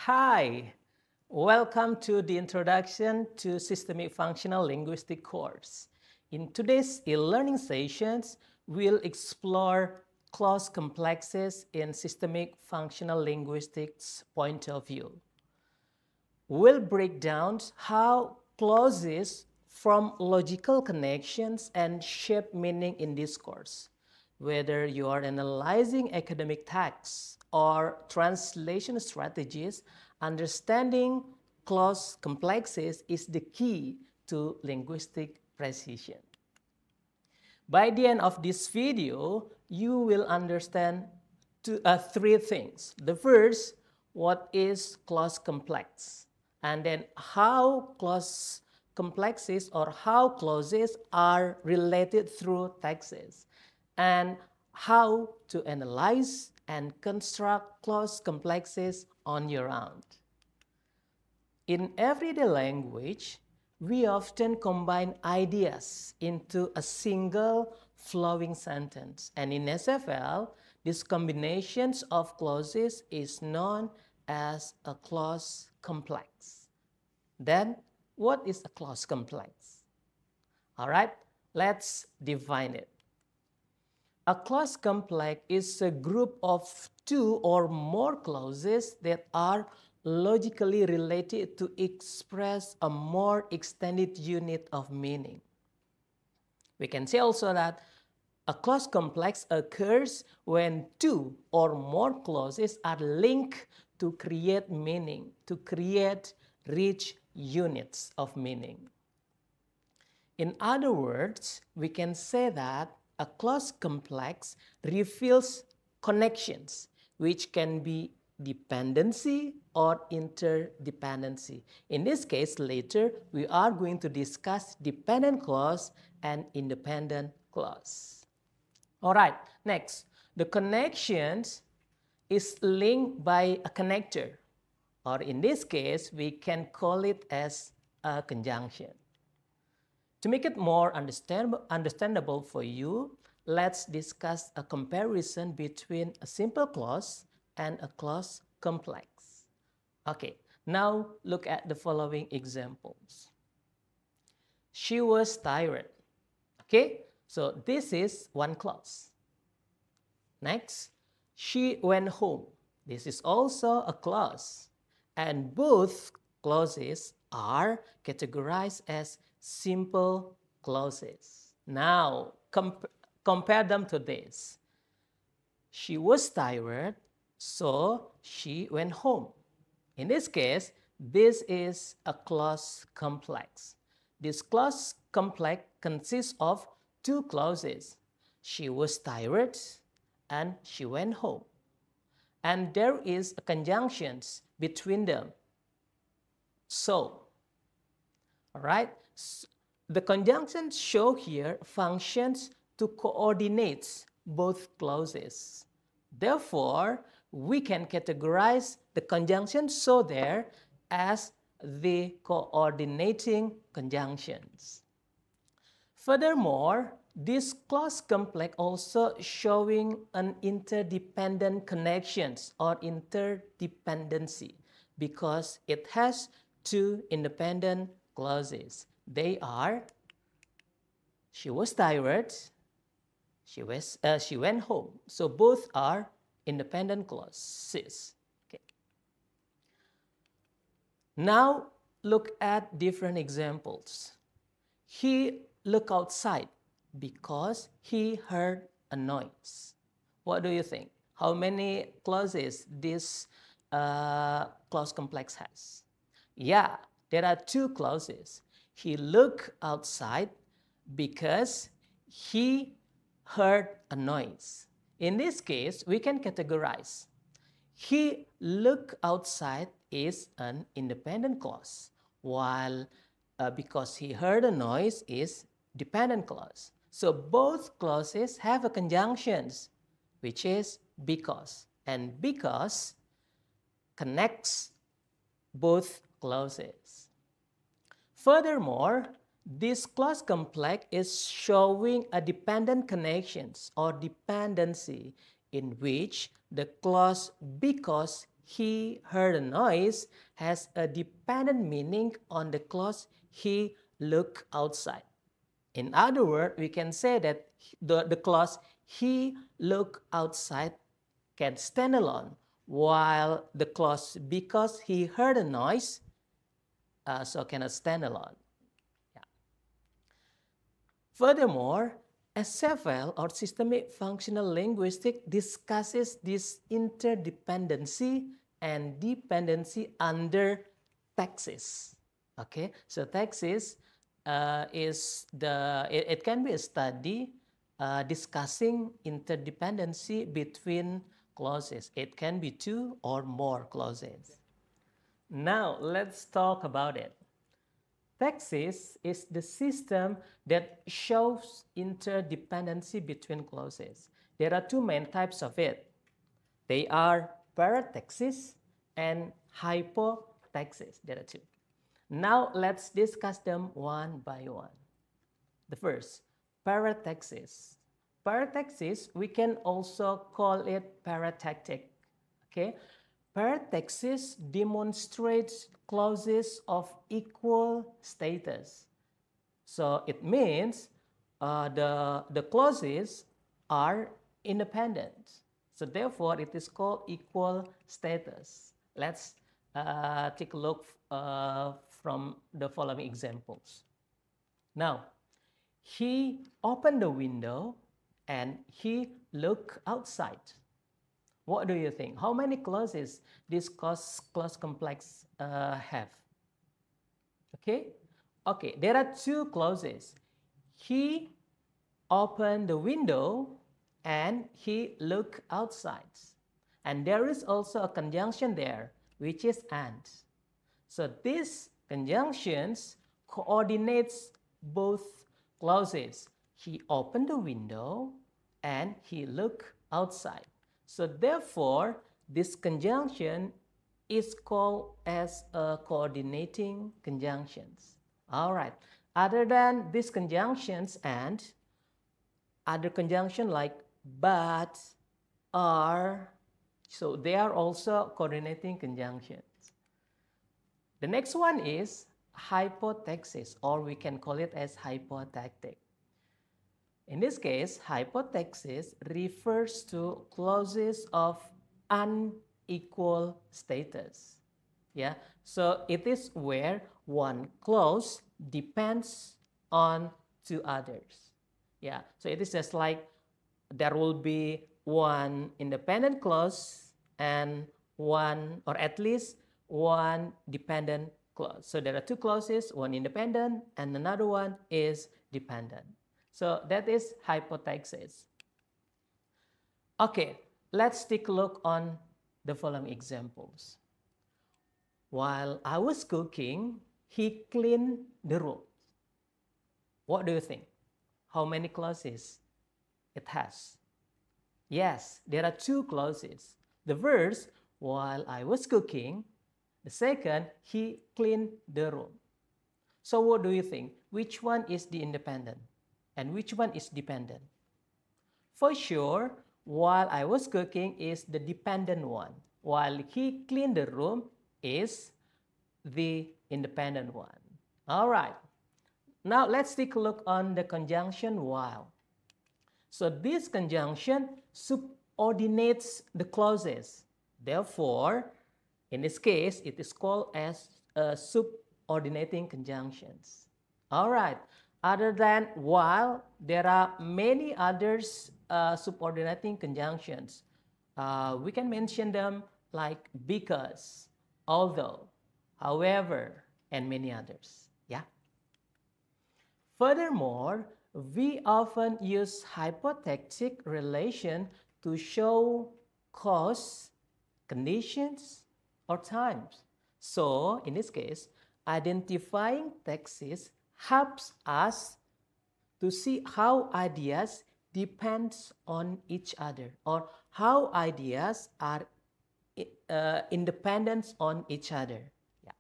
Hi, welcome to the Introduction to Systemic Functional Linguistics course. In today's e-learning sessions, we'll explore clause complexes in systemic functional linguistics point of view. We'll break down how clauses form logical connections and shape meaning in discourse. Whether you are analyzing academic texts or translation strategies, understanding clause complexes is the key to linguistic precision. By the end of this video, you will understand three things. The first, what is clause complex? And then how clause complexes or how clauses are related through texts, and how to analyze and construct clause complexes on your own. In everyday language, we often combine ideas into a single flowing sentence. And in SFL, this combinations of clauses is known as a clause complex. Then, what is a clause complex? All right, let's define it. A clause complex is a group of two or more clauses that are logically related to express a more extended unit of meaning. We can say also that a clause complex occurs when two or more clauses are linked to create meaning, to create rich units of meaning. In other words, we can say that a clause complex reveals connections which can be dependency or interdependency. In this case, later we are going to discuss dependent clause and independent clause. All right, next, the connections is linked by a connector, or in this case, we can call it as a conjunction. To make it more understandable for you, let's discuss a comparison between a simple clause and a clause complex. Okay, now look at the following examples. She was tired. Okay, so this is one clause. Next, she went home. This is also a clause. And both clauses are categorized as simple clauses. Now, compare them to this. She was tired, so she went home. In this case, this is a clause complex. This clause complex consists of two clauses. She was tired and she went home. And there is a conjunction between them. So, all right, the conjunctions shown here functions to coordinate both clauses. Therefore, we can categorize the conjunctions so there as the coordinating conjunctions. Furthermore, this clause complex also showing an interdependent connections or interdependency because it has two independent clauses. They are, she was tired, she went home. So both are independent clauses. Okay. Now look at different examples. He looked outside because he heard a noise. What do you think? How many clauses this clause complex has? Yeah, there are two clauses. He looked outside because he heard a noise. In this case, we can categorize. He looked outside is an independent clause, while because he heard a noise is dependent clause. So both clauses have a conjunctions, which is because, and because connects both clauses. Furthermore, this clause complex is showing a dependent connections or dependency in which the clause because he heard a noise has a dependent meaning on the clause he looked outside. In other words, we can say that the clause he looked outside can stand alone, while the clause because he heard a noise so cannot stand alone. Yeah. Furthermore, SFL or systemic functional linguistics discusses this interdependency and dependency under taxes. Okay, so taxes it can be a study discussing interdependency between clauses. It can be two or more clauses. Now let's talk about it. Taxis is the system that shows interdependency between clauses. There are two main types of it. They are parataxis and hypotaxis. There are two. Now let's discuss them one by one. The first, parataxis. Parataxis, we can also call it paratactic. Okay? Parataxis demonstrates clauses of equal status. So it means the clauses are independent. So therefore, it is called equal status. Let's take a look from the following examples. Now, he opened the window and he looked outside. What do you think? How many clauses this clause complex have? Okay? Okay, there are two clauses. He opened the window and he looked outside. And there is also a conjunction there, which is and. So these conjunctions coordinates both clauses. He opened the window and he looked outside. So therefore, this conjunction is called as a coordinating conjunctions. All right. Other than these conjunctions and other conjunction like but, are, so they are also coordinating conjunctions. The next one is hypotaxis, or we can call it as hypotactic. In this case, hypotaxis refers to clauses of unequal status. Yeah, so it is where one clause depends on two others. Yeah, so it is just like there will be one independent clause and one, or at least one dependent clause. So there are two clauses, one independent and another one is dependent. So that is hypotaxis. Okay, let's take a look on the following examples. While I was cooking, he cleaned the room. What do you think? How many clauses it has? Yes, there are two clauses. The first, while I was cooking. The second, he cleaned the room. So what do you think? Which one is the independent and which one is dependent? For sure, while I was cooking is the dependent one, while he cleaned the room is the independent one. All right. Now let's take a look on the conjunction while. So this conjunction subordinates the clauses. Therefore, in this case, it is called as subordinating conjunctions. All right. Other than while, there are many others subordinating conjunctions. We can mention them like because, although, however, and many others. Yeah. Furthermore, we often use hypothetical relation to show cause, conditions, or times. So, in this case, identifying taxes helps us to see how ideas depend on each other or how ideas are independent on each other. Yeah.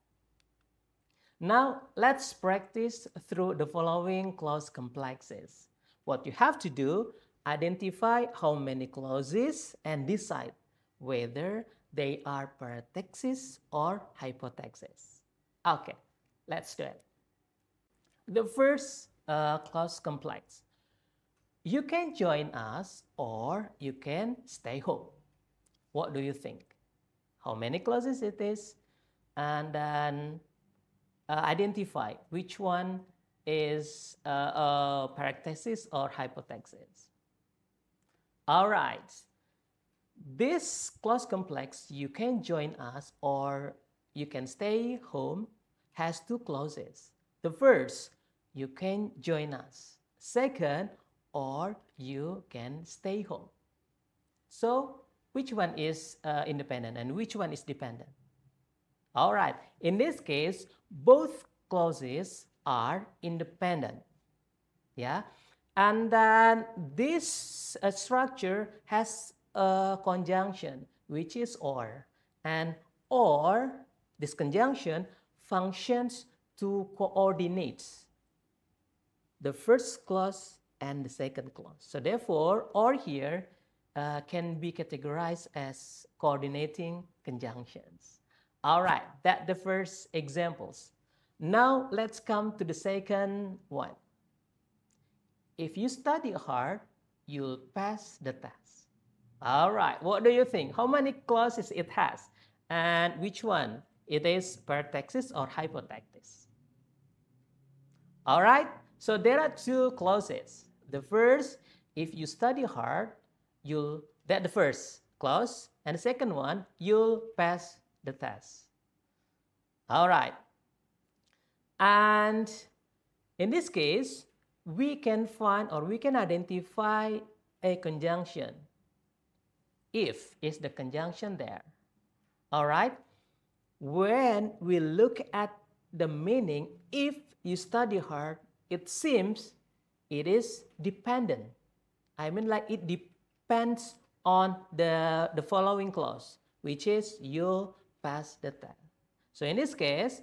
Now, let's practice through the following clause complexes. What you have to do, identify how many clauses and decide whether they are parenthesis or hypothesis. Okay, let's do it. The first clause complex. You can join us or you can stay home. What do you think? How many clauses it is? And then identify which one is a parenthesis or hypothesis. All right. This clause complex, you can join us or you can stay home, has two clauses. The first, you can join us. Second, or you can stay home. So, which one is independent and which one is dependent? All right, in this case, both clauses are independent. Yeah, and then this structure has a conjunction, which is or. And or, this conjunction functions to coordinate the first clause and the second clause. So therefore, or here can be categorized as coordinating conjunctions. All right, that's the first examples. Now let's come to the second one. If you study hard, you'll pass the test. All right, what do you think? How many clauses it has? And which one? It is parenthesis or hypothesis? All right, so there are two clauses. The first, if you study hard, that's the first clause. And the second one, you'll pass the test. All right. And in this case, we can find or we can identify a conjunction. If is the conjunction there. All right. When we look at the meaning, if you study hard, it seems it is dependent. I mean, like it depends on the following clause, which is you'll pass the test. So in this case,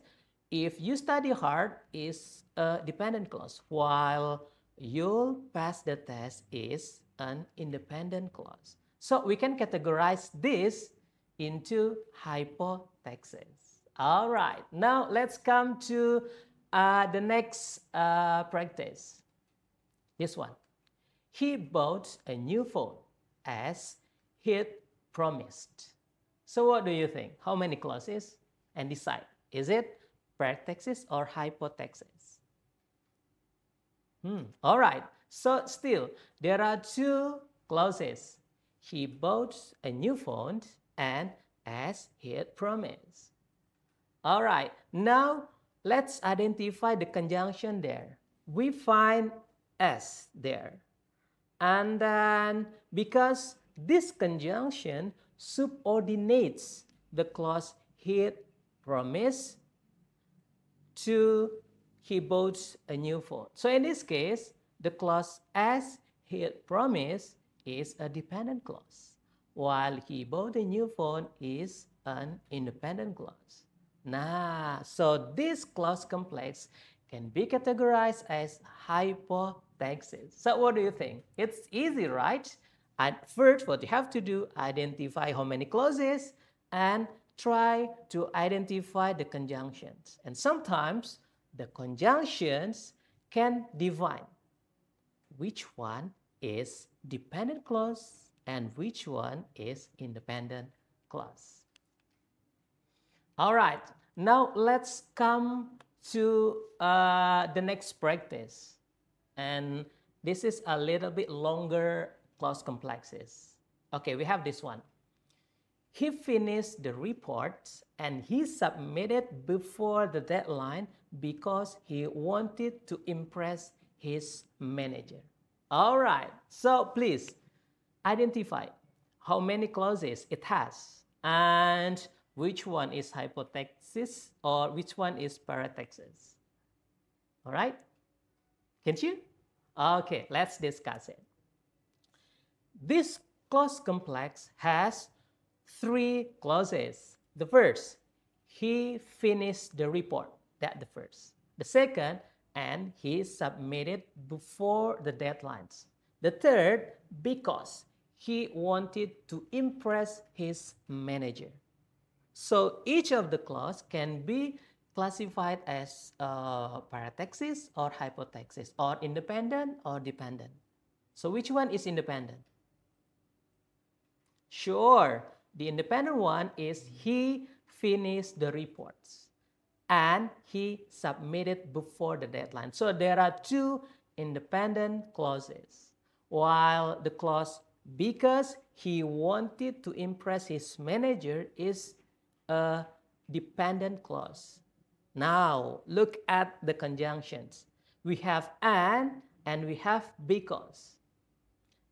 if you study hard is a dependent clause, while you'll pass the test is an independent clause. So we can categorize this into hypothesis. All right, now let's come to the next practice. This one. He bought a new phone as he'd promised. So what do you think? How many clauses? And decide. Is it parenthesis or hypothesis? All right. So still, there are two clauses. He bought a new phone and as he had promised. All right. Now, let's identify the conjunction there. We find as there. And then, because this conjunction subordinates the clause he had promised to he bought a new phone. So in this case, the clause as he had promised is a dependent clause, while he bought a new phone is an independent clause. Nah, so this clause complex can be categorized as hypothesis. So what do you think? It's easy, right? At first, what you have to do, identify how many clauses and try to identify the conjunctions. And sometimes the conjunctions can divine which one is dependent clause and which one is independent clause. All right, now let's come to the next practice. And this is a little bit longer clause complexes. Okay, we have this one. He finished the report and he submitted before the deadline because he wanted to impress his manager. All right, so please identify how many clauses it has and which one is hypothesis or which one is parenthesis. All right, can you? Okay, let's discuss it. This clause complex has three clauses. The first, he finished the report. That's the first. The second, and he submitted before the deadlines. The third, because he wanted to impress his manager. So each of the clause can be classified as paratexis or hypotaxis, or independent or dependent. So which one is independent? Sure, the independent one is he finished the reports and he submitted before the deadline. So there are two independent clauses. While the clause because he wanted to impress his manager is a dependent clause. Now look at the conjunctions. We have and we have because.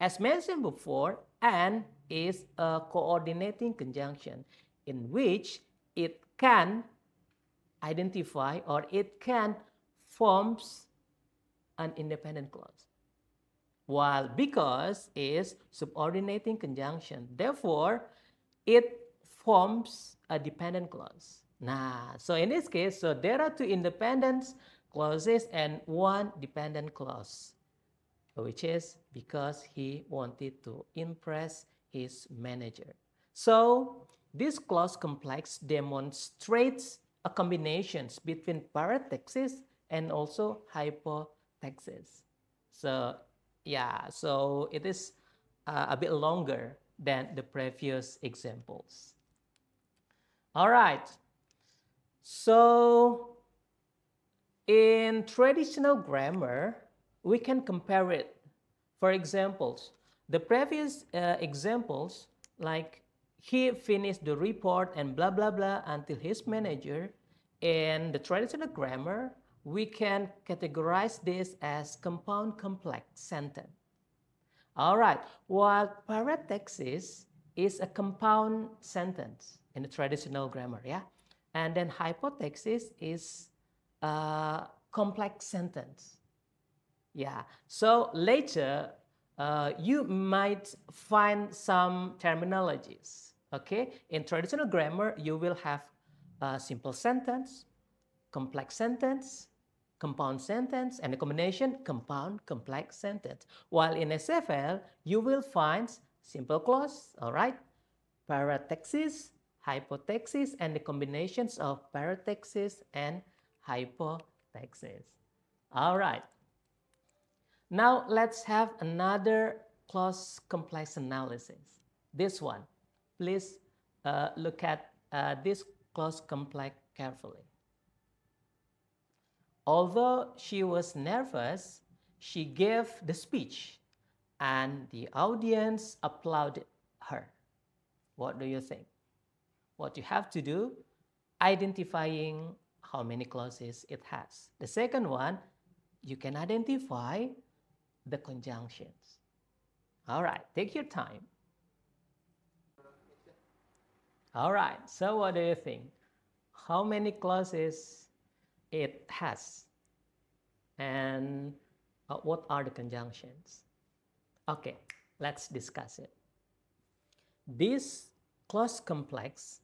As mentioned before, and is a coordinating conjunction in which it can identify or it can forms an independent clause, while because is subordinating conjunction. Therefore, it forms a dependent clause. Nah, so in this case, so there are two independent clauses and one dependent clause, which is because he wanted to impress his manager. So this clause complex demonstrates a combinations between paratexis and also hypotaxis. So yeah, so it is a bit longer than the previous examples. All right. So in traditional grammar, we can compare it. For examples, the previous examples, like he finished the report and blah, blah, blah until his manager, in the traditional grammar, we can categorize this as compound complex sentence. All right, while paratexis is a compound sentence in the traditional grammar, yeah? And then hypotaxis is a complex sentence. Yeah, so later you might find some terminologies, okay? In traditional grammar, you will have a simple sentence, complex sentence, compound sentence, and a combination compound complex sentence. While in SFL, you will find simple clause, all right? Paratexis, hypotaxis, and the combinations of paratexis and hypotaxis. All right. Now let's have another clause complex analysis. This one. Please look at this clause complex carefully. Although she was nervous, she gave the speech and the audience applauded her. What do you think? What you have to do, identifying how many clauses it has. The second one, you can identify the conjunctions. All right, take your time. All right, so what do you think? How many clauses it has? And what are the conjunctions? Okay, let's discuss it. This clause complex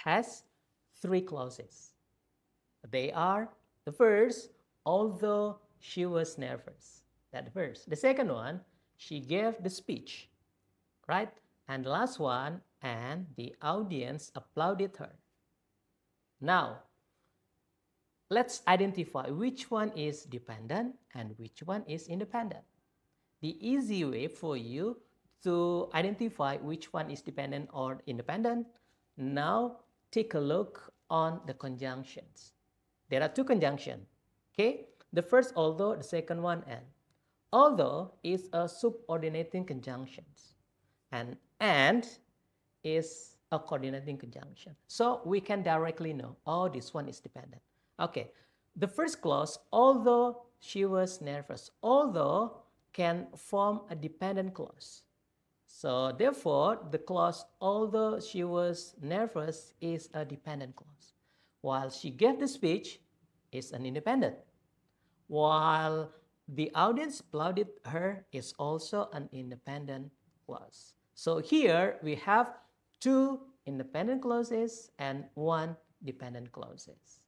has three clauses. They are, the first, although she was nervous. That verse. The second one, she gave the speech, right? And the last one, and the audience applauded her. Now, let's identify which one is dependent and which one is independent. The easy way for you to identify which one is dependent or independent, now take a look on the conjunctions. There are two conjunctions, okay? The first although, the second one and. Although is a subordinating conjunction and is a coordinating conjunction. So we can directly know, oh, this one is dependent. Okay, the first clause, although she was nervous, although can form a dependent clause. So therefore, the clause, although she was nervous, is a dependent clause. While she gave the speech, is an independent. While the audience applauded her is also an independent clause. So here we have two independent clauses and one dependent clauses.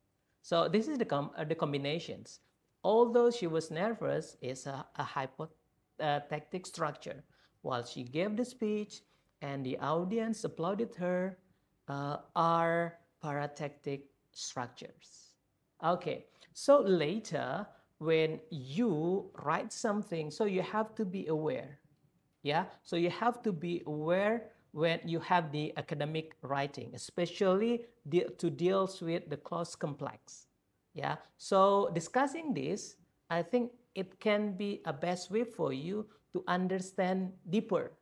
So this is the combinations. Although she was nervous is a hypotactic structure. While she gave the speech and the audience applauded her, are paratectic structures. Okay, so later when you write something, so you have to be aware. Yeah, so you have to be aware when you have the academic writing, especially to deal with the clause complex. Yeah, so discussing this, I think it can be a best way for you to understand deeper.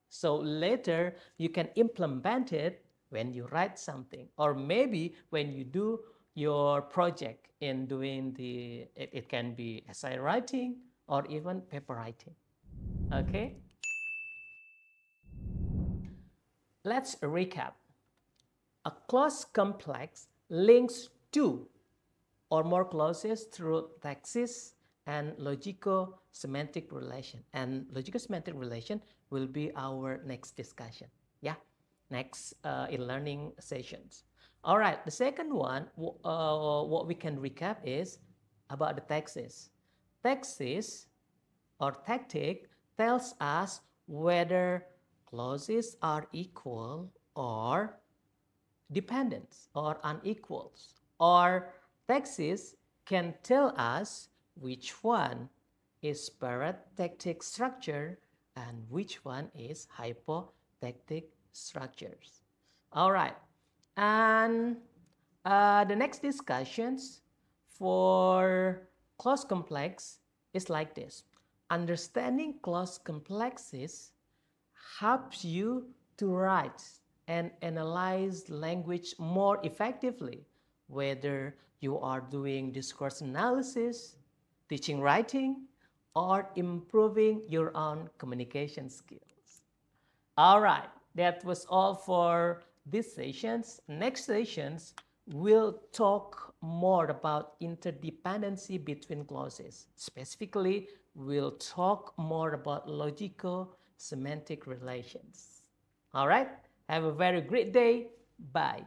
So later you can implement it when you write something, or maybe when you do your project in doing it can be essay writing or even paper writing. Okay, let's recap. A clause complex links two or more clauses through taxis and logico-semantic relation. And logico-semantic relation will be our next discussion. Yeah, next in learning sessions. All right, the second one, what we can recap is about the taxis. Taxis or tactic tells us whether clauses are equal or dependents or unequals, or taxis can tell us which one is paratectic structure and which one is hypotectic structures. All right, and the next discussions for clause complex is like this. Understanding clause complexes helps you to write and analyze language more effectively, whether you are doing discourse analysis, teaching writing, or improving your own communication skills. All right, that was all for these sessions. Next sessions, we'll talk more about interdependency between clauses. Specifically, we'll talk more about logico-semantic relations. All right, have a very great day. Bye.